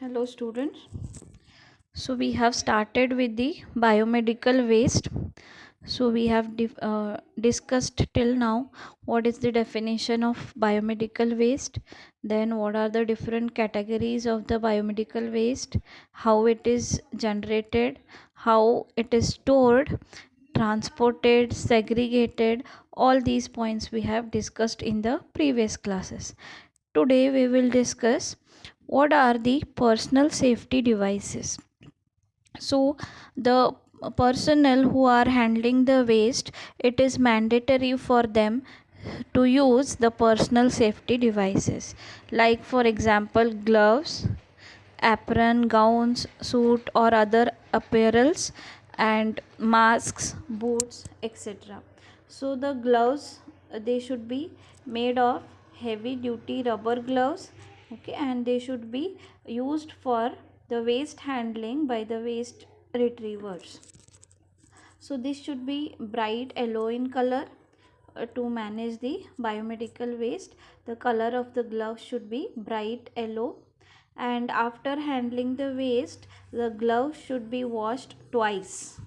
Hello students. So we have started with the biomedical waste. So we have discussed till now what is the definition of biomedical waste, then what are the different categories of the biomedical waste, how it is generated, how it is stored, transported, segregated. All these points we have discussed in the previous classes. Today we will discuss what are the personal safety devices. So the personnel who are handling the waste, it is mandatory for them to use the personal safety devices, like for example gloves, apron, gowns, suit or other apparels, and masks, boots, etc. So the gloves, they should be made of heavy duty rubber gloves, okay, and they should be used for the waste handling by the waste retrievers. So this should be bright yellow in color. To manage the biomedical waste, the color of the glove should be bright yellow, and after handling the waste the glove should be washed twice.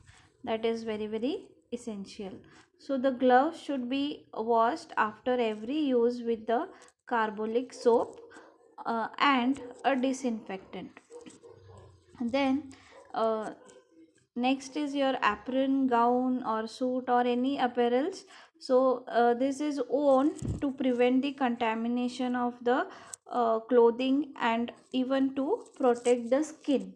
That is very essential. So the glove should be washed after every use with the carbolic soap and a disinfectant. Then next is your apron, gown or suit or any apparels. So this is worn to prevent the contamination of the clothing and even to protect the skin.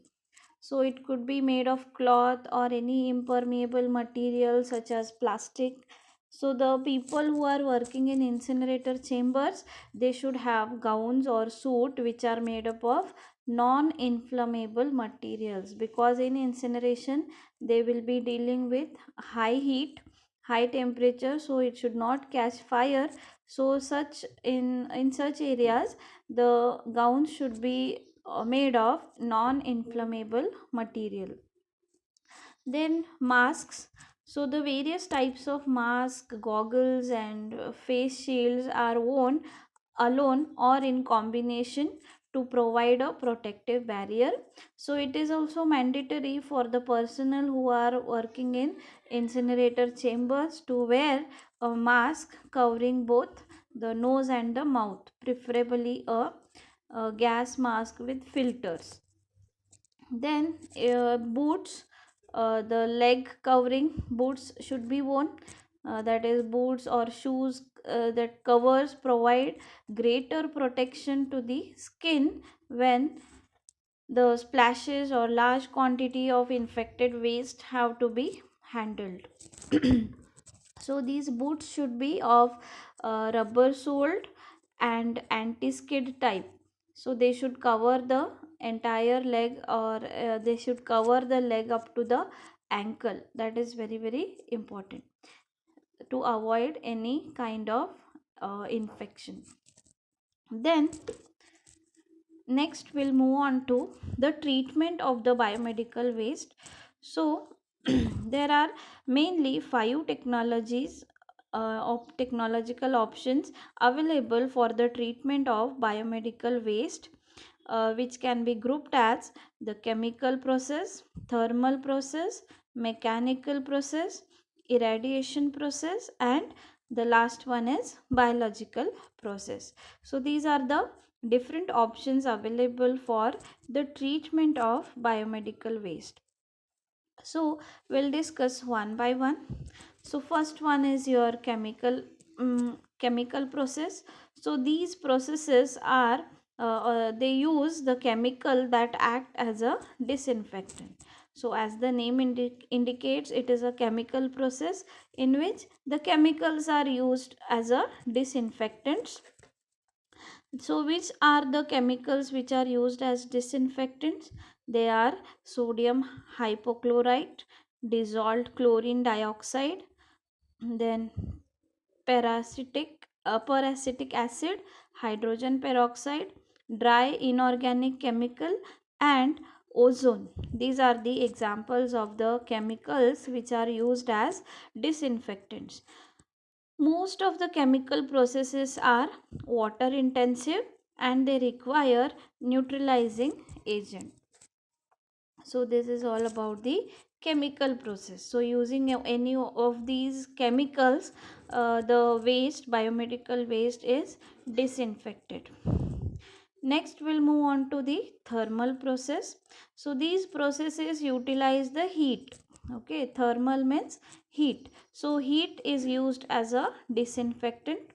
So it could be made of cloth or any impermeable material such as plastic. So the people who are working in incinerator chambers, they should have gowns or suit which are made up of non-inflammable materials, because in incineration they will be dealing with high heat, high temperature, so it should not catch fire. So such in such areas the gowns should be made of non-inflammable material. Then masks. So the various types of mask, goggles and face shields are worn alone or in combination to provide a protective barrier. So it is also mandatory for the personnel who are working in incinerator chambers to wear a mask covering both the nose and the mouth, preferably a gas mask with filters. Then boots, the leg covering boots should be worn. That is, boots or shoes that covers provide greater protection to the skin when the splashes or large quantity of infected waste have to be handled. So these boots should be of rubber soled and anti-skid type. So they should cover the entire leg, or they should cover the leg up to the ankle. That is very important to avoid any kind of infection. Then next we'll move on to the treatment of the biomedical waste. So there are mainly five technological options available for the treatment of biomedical waste, which can be grouped as the chemical process, thermal process, mechanical process, irradiation process, and the last one is biological process. So these are the different options available for the treatment of biomedical waste. So we'll discuss one by one. So first one is your chemical process. So these processes are they use the chemical that act as a disinfectant. So as the name indicates, it is a chemical process in which the chemicals are used as a disinfectants. So which are the chemicals which are used as disinfectants? They are sodium hypochlorite, dissolved chlorine dioxide, then peracetic acid, hydrogen peroxide, dry inorganic chemical, and ozone. These are the examples of the chemicals which are used as disinfectants. Most of the chemical processes are water intensive, and they require neutralizing agent. So this is all about the chemical process. So using any of these chemicals, the waste, biomedical waste, is disinfected. Next we'll move on to the thermal process. So these processes utilize the heat. Okay, thermal means heat. So heat is used as a disinfectant.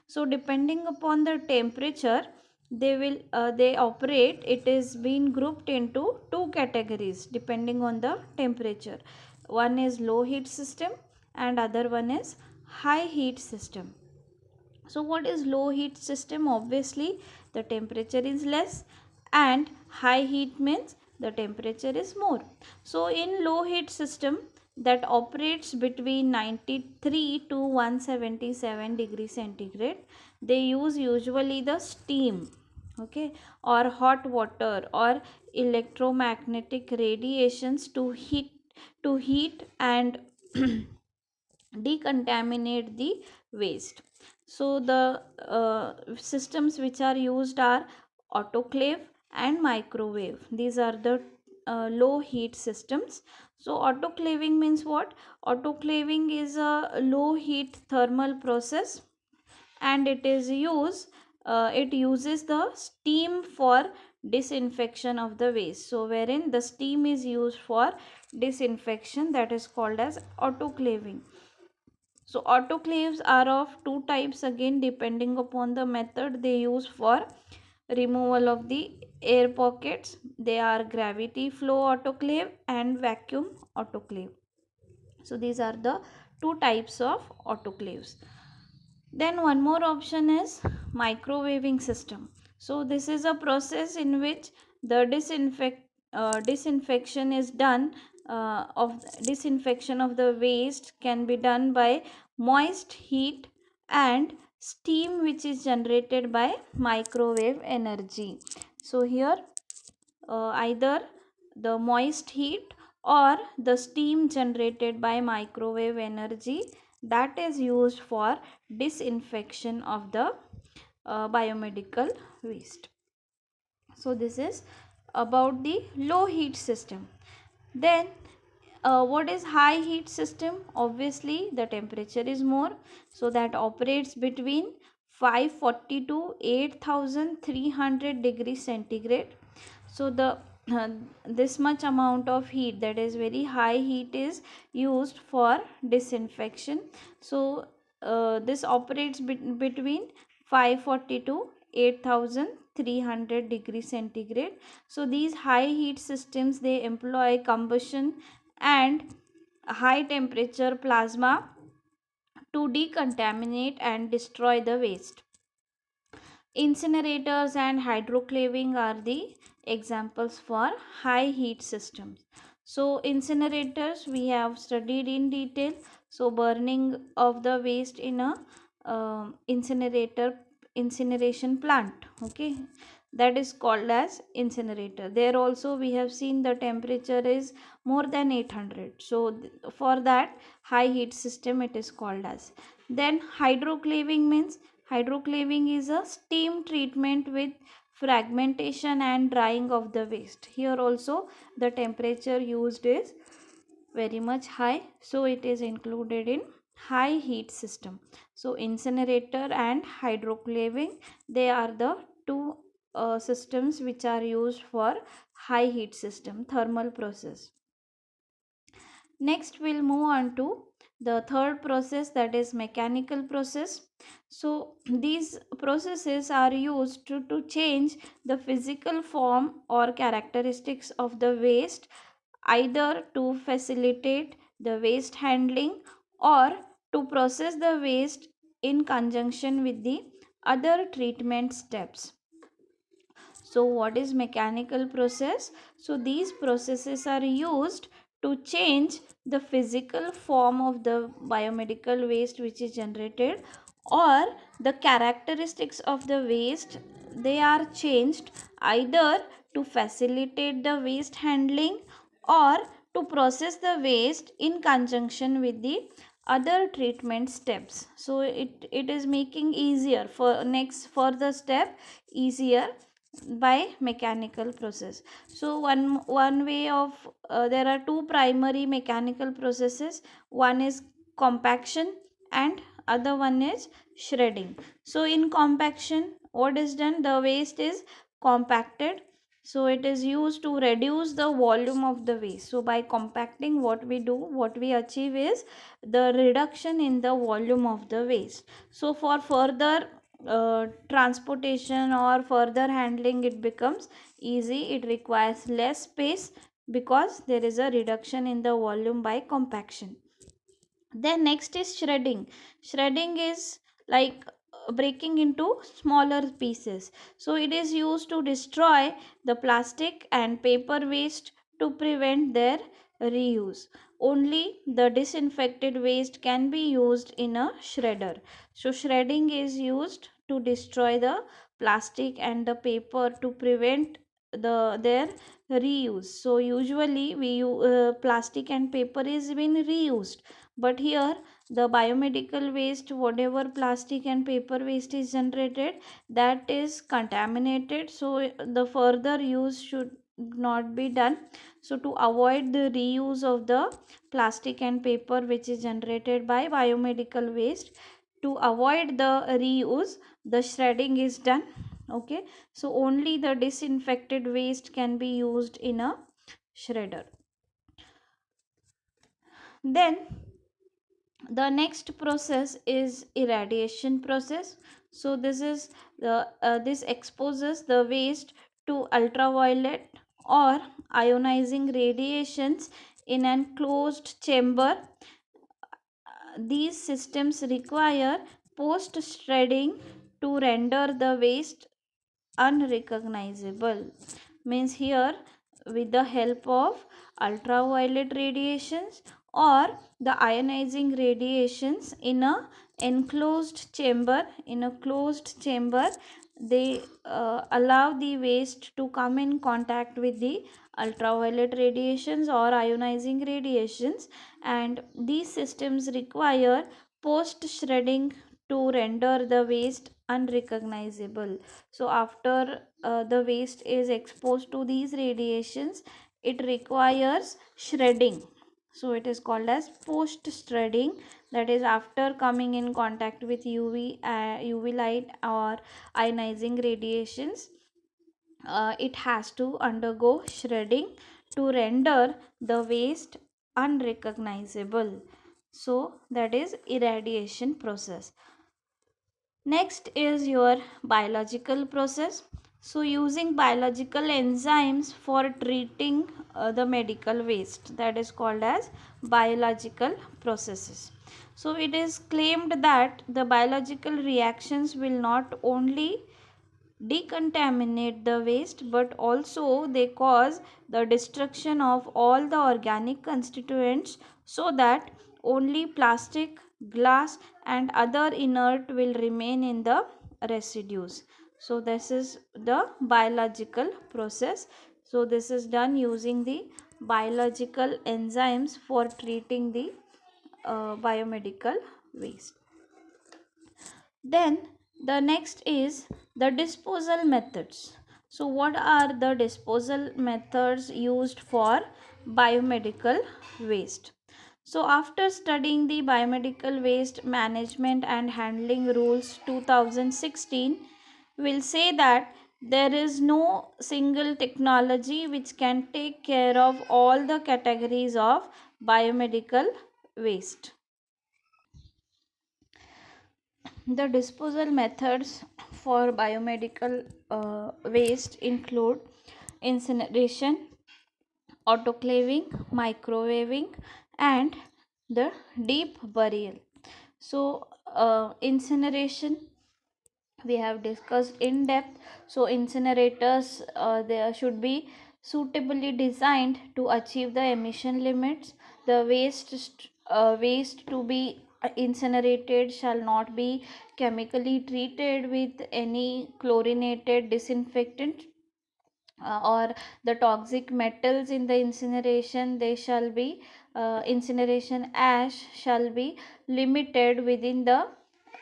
So depending upon the temperature, they operate. It is being grouped into two categories depending on the temperature. One is low heat system and other one is high heat system. So what is low heat system? Obviously the temperature is less, and high heat means the temperature is more. So in low heat system that operates between 93 to 177 degrees centigrade, they use usually the steam, okay, or hot water or electromagnetic radiations to heat and decontaminate the waste. So the systems which are used are autoclave and microwave. These are the low heat systems. So autoclaving means what? Autoclaving is a low heat thermal process, and it uses the steam for disinfection of the waste. So wherein the steam is used for disinfection, that is called as autoclaving. So autoclaves are of two types, again depending upon the method they use for removal of the air pockets. They are gravity flow autoclave and vacuum autoclave. So these are the two types of autoclaves. Then one more option is microwaving system. So this is a process in which the disinfection is done, of disinfection of the waste can be done by moist heat and steam, which is generated by microwave energy. So here either the moist heat or the steam generated by microwave energy, that is used for disinfection of the biomedical waste. So this is about the low heat system. Then what is high heat system? Obviously the temperature is more, so that operates between 540 to 8300 degrees centigrade. So the this much amount of heat, that is very high heat, is used for disinfection. So this operates between 540 to 8300 degrees centigrade. So these high heat systems, they employ combustion and high temperature plasma to decontaminate and destroy the waste. Incinerators and hydroclaving are the examples for high heat systems. So incinerators we have studied in detail. So burning of the waste in a incineration plant, okay, that is called as incinerator. There also we have seen the temperature is more than 800. So for that high heat system it is called as. Then hydroclaving means, hydroclaving is a steam treatment with fragmentation and drying of the waste. Here also the temperature used is very much high, so it is included in high heat system. So incinerator and hydroclaving, they are the two systems which are used for high heat system thermal process. Next we'll move on to the third process, that is mechanical process. So these processes are used to change the physical form or characteristics of the waste, either to facilitate the waste handling or to process the waste in conjunction with the other treatment steps. So what is mechanical process? So these processes are used to change the physical form of the biomedical waste which is generated, or the characteristics of the waste, they are changed either to facilitate the waste handling or to process the waste in conjunction with the other treatment steps. So it is making easier for next further step easier by mechanical process. So one way of there are two primary mechanical processes. One is compaction and other one is shredding. So in compaction, what is done, the waste is compacted. So it is used to reduce the volume of the waste. So by compacting, what we do, what we achieve is the reduction in the volume of the waste. So for further transportation or further handling, it becomes easy, it requires less space because there is a reduction in the volume by compaction. Then next is shredding. Shredding is like breaking into smaller pieces. So it is used to destroy the plastic and paper waste to prevent their reuse. Only the disinfected waste can be used in a shredder. So shredding is used to destroy the plastic and the paper to prevent their reuse. So usually plastic and paper is been reused, but here the biomedical waste, whatever plastic and paper waste is generated, that is contaminated. So the further use should not be done. So to avoid the reuse of the plastic and paper which is generated by biomedical waste, to avoid the reuse, the shredding is done. Okay, so only the disinfected waste can be used in a shredder. Then the next process is irradiation process. So this exposes the waste to ultraviolet or ionizing radiations in an closed chamber. These systems require post shredding to render the waste unrecognizable. Means here, with the help of ultraviolet radiations or the ionizing radiations in a enclosed chamber, in a closed chamber, they allow the waste to come in contact with the ultraviolet radiations or ionizing radiations, and these systems require post shredding to render the waste unrecognizable. So after the waste is exposed to these radiations, it requires shredding. So it is called as post shredding, that is after coming in contact with UV light or ionizing radiations, it has to undergo shredding to render the waste unrecognizable. So that is irradiation process. Next is your biological process. So using biological enzymes for treating the medical waste, that is called as biological processes. So it is claimed that the biological reactions will not only decontaminate the waste but also they cause the destruction of all the organic constituents, so that only plastic, glass and other inert will remain in the residues. So this is the biological process. So this is done using the biological enzymes for treating the biomedical waste. Then the next is the disposal methods. So what are the disposal methods used for biomedical waste? So after studying the biomedical waste management and handling rules 2016, we'll say that there is no single technology which can take care of all the categories of biomedical waste. The disposal methods for biomedical waste include incineration, autoclaving, microwaving, and the deep burial. So, incineration we have discussed in depth. So incinerators, they should be suitably designed to achieve the emission limits. The waste to be incinerated shall not be chemically treated with any chlorinated disinfectant, or the toxic metals in the incineration, they shall be incineration ash shall be limited within the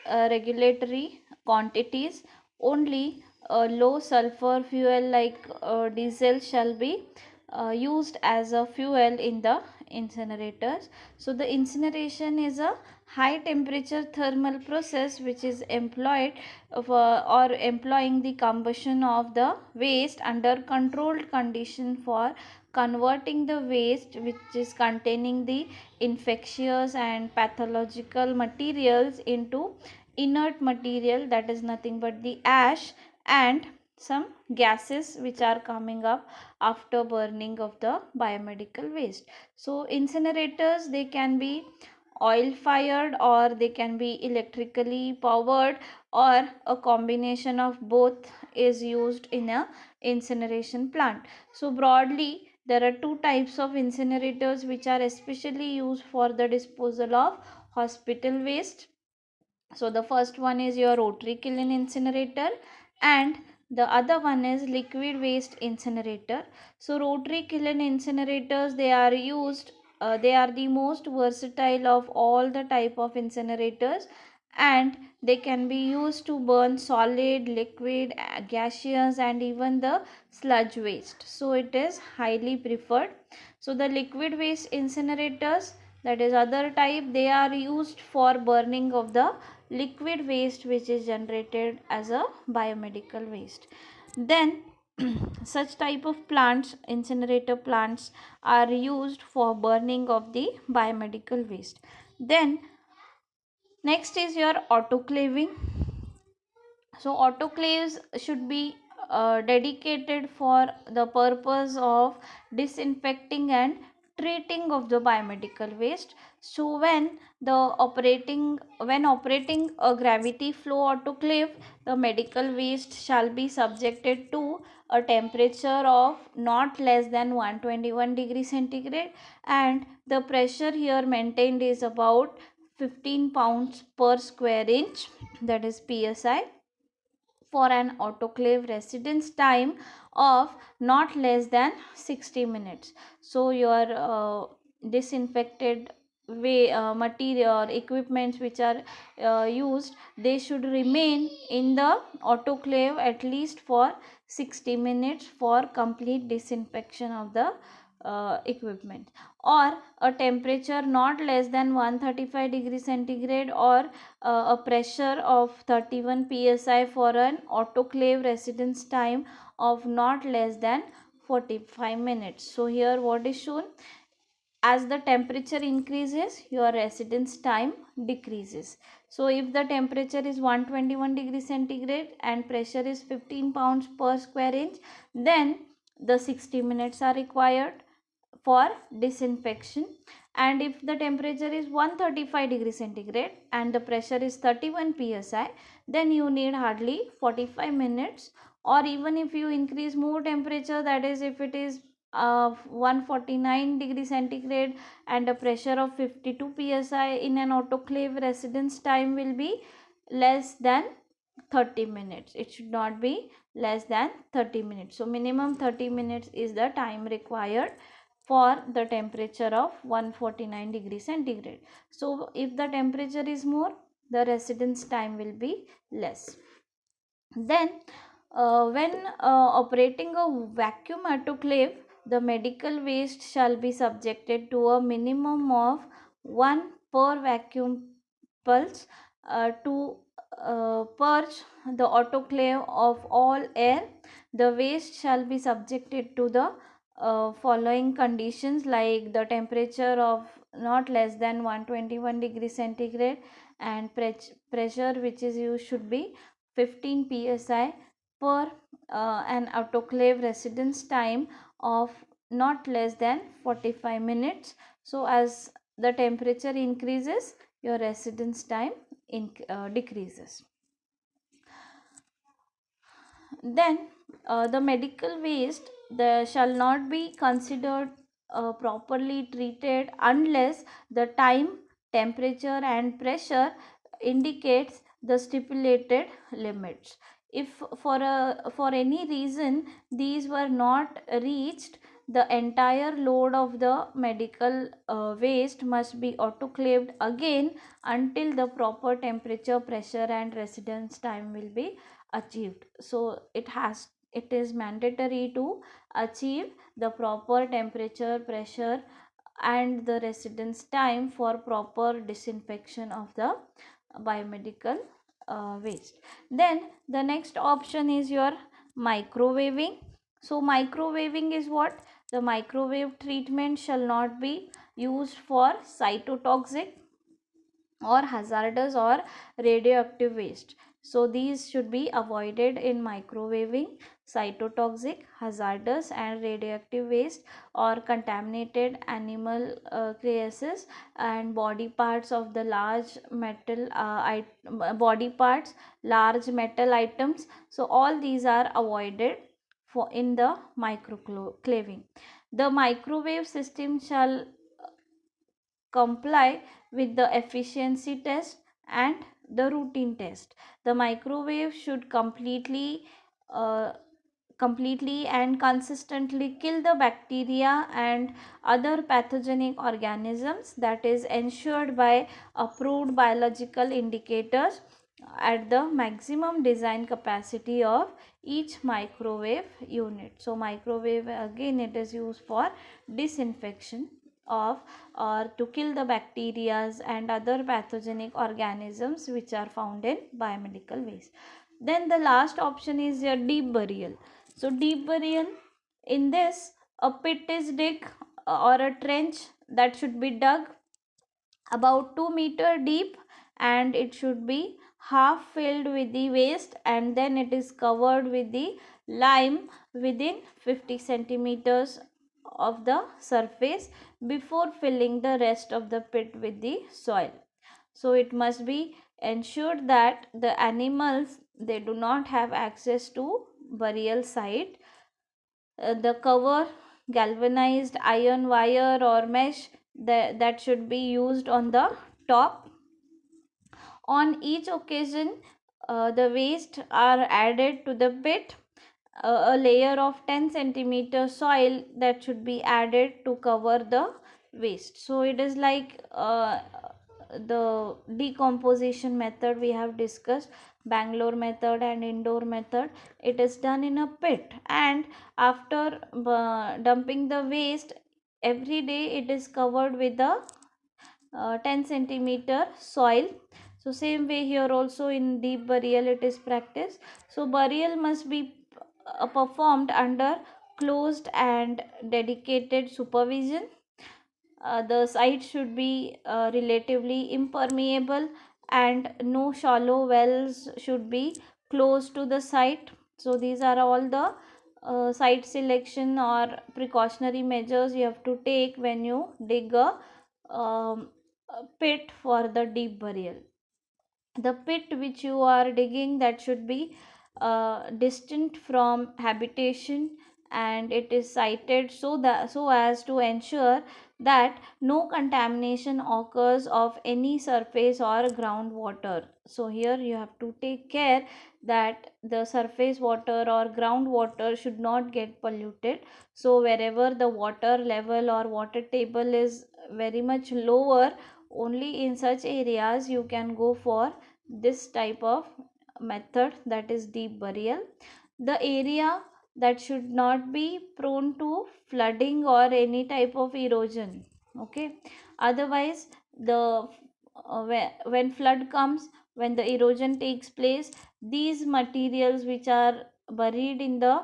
regulatory quantities. Only low sulfur fuel like diesel shall be used as a fuel in the incinerators. So the incineration is a high temperature thermal process which is employed or employing the combustion of the waste under controlled condition for converting the waste which is containing the infectious and pathological materials into inert material, that is nothing but the ash and some gases which are coming up after burning of the biomedical waste. So incinerators, they can be oil fired or they can be electrically powered, or a combination of both is used in a incineration plant. So broadly there are two types of incinerators which are especially used for the disposal of hospital waste. So the first one is your rotary kiln incinerator, and the other one is liquid waste incinerator. So rotary kiln incinerators, they are used, they are the most versatile of all the type of incinerators, and they can be used to burn solid, liquid, gaseous and even the sludge waste. So it is highly preferred. So the liquid waste incinerators, that is other type, they are used for burning of the liquid waste which is generated as a biomedical waste. Then such type of plants, incinerator plants, are used for burning of the biomedical waste. Then next is your autoclaving. So autoclaves should be dedicated for the purpose of disinfecting and treating of the biomedical waste. So when operating a gravity flow autoclave, the medical waste shall be subjected to a temperature of not less than 121 degrees centigrade, and the pressure here maintained is about 15 pounds per square inch, that is psi, for an autoclave residence time of not less than 60 minutes. So your disinfected way material or equipments which are used, they should remain in the autoclave at least for 60 minutes for complete disinfection of the equipment, or a temperature not less than 135 degrees centigrade, or a pressure of 31 psi for an autoclave residence time of not less than 45 minutes. So here what is shown, as the temperature increases your residence time decreases. So if the temperature is 121 degrees centigrade and pressure is 15 pounds per square inch, then the 60 minutes are required for disinfection. And if the temperature is 135 degrees centigrade and the pressure is 31 psi, then you need hardly 45 minutes. Or even if you increase more temperature, that is if it is 149 degrees centigrade and a pressure of 52 psi, in an autoclave residence time will be less than 30 minutes. It should not be less than 30 minutes. So minimum 30 minutes is the time required for the temperature of 149 degrees centigrade. So if the temperature is more, the residence time will be less. Then when operating a vacuum autoclave, the medical waste shall be subjected to a minimum of 1 per vacuum pulse to purge the autoclave of all air. The waste shall be subjected to the following conditions, like the temperature of not less than 121 degrees centigrade, and pressure which is used should be 15 psi, per an autoclave residence time of not less than 45 minutes. So as the temperature increases, your residence time decreases. Then the medical waste, shall not be considered properly treated unless the time, temperature and pressure indicates the stipulated limits. If for any reason these were not reached, the entire load of the medical waste must be autoclaved again until the proper temperature, pressure and residence time will be achieved. So it is mandatory to achieve the proper temperature, pressure and the residence time for proper disinfection of the biomedical waste. Then the next option is your microwaving. So microwaving is what? The microwave treatment shall not be used for cytotoxic or hazardous or radioactive waste. So these should be avoided in microwaving. Cytotoxic, hazardous and radioactive waste or contaminated animal cases and body parts of the large metal body parts, large metal items. So all these are avoided for in the microclaving. The microwave system shall comply with the efficiency test and the routine test. The microwave should uh, completely and consistently kill the bacteria and other pathogenic organisms, that is ensured by approved biological indicators at the maximum design capacity of each microwave unit. So microwave again it is used for disinfection of or to kill the bacteria and other pathogenic organisms which are found in biomedical waste. Then the last option is your deep burial. So deep burial, in this a pit is dig or a trench that should be dug about 2 meter deep and it should be half filled with the waste and then it is covered with the lime within 50 centimeters of the surface before filling the rest of the pit with the soil. So it must be ensured that the animals they do not have access to burial site. The cover, galvanized iron wire or mesh that should be used on the top. On each occasion, the waste are added to the pit. A layer of 10 centimeter soil that should be added to cover the waste. So it is like the decomposition method we have discussed, Bangalore method and Indore method. It is done in a pit and after dumping the waste every day it is covered with a 10 centimeter soil. So same way here also in deep burial it is practiced. So burial must be performed under closed and dedicated supervision. The site should be relatively impermeable and no shallow wells should be close to the site. So these are all the site selection or precautionary measures you have to take when you dig a pit for the deep burial. The pit which you are digging that should be distant from habitation and it is sited so as to ensure that no contamination occurs of any surface or groundwater. So here you have to take care that the surface water or groundwater should not get polluted. So wherever the water level or water table is very much lower, only in such areas you can go for this type of method, that is deep burial. The area that should not be prone to flooding or any type of erosion. Okay, otherwise the when flood comes, when the erosion takes place, these materials which are buried in the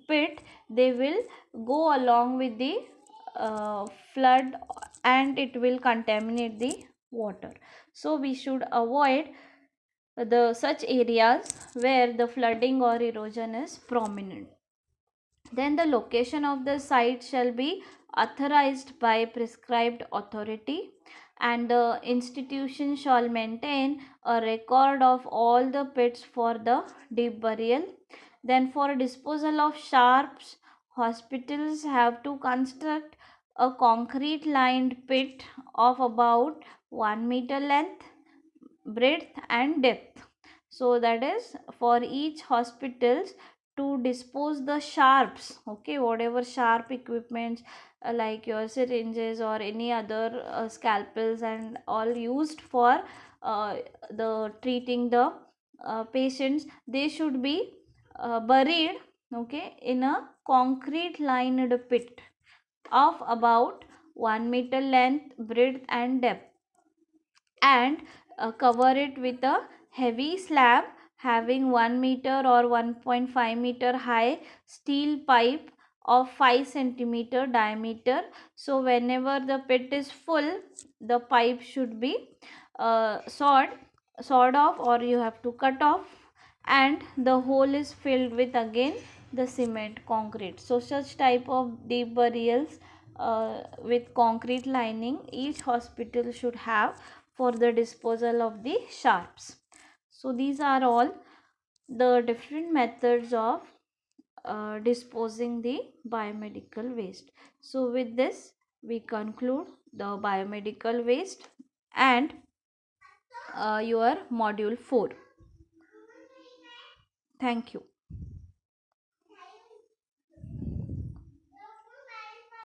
pit they will go along with the flood and it will contaminate the water. So we should avoid the such areas where the flooding or erosion is prominent. Then the location of the site shall be authorized by prescribed authority and the institution shall maintain a record of all the pits for the deep burial. Then for disposal of sharps, hospitals have to construct a concrete lined pit of about 1 meter length, breadth and depth. So that is for each hospitals to dispose the sharps, okay, whatever sharp equipments like your syringes or any other scalpels and all used for uh, the treating the patients, they should be buried, okay, in a concrete lined pit of about 1 meter length, breadth and depth, and cover it with a heavy slab having 1 meter or 1.5 meter high steel pipe of 5 centimeter diameter. So whenever the pit is full, the pipe should be sawed off, or you have to cut off, and the hole is filled with again the cement concrete. So such type of deep burials with concrete lining each hospital should have for the disposal of the sharps. So these are all the different methods of disposing the biomedical waste. So with this we conclude the biomedical waste and your module 4. Thank you.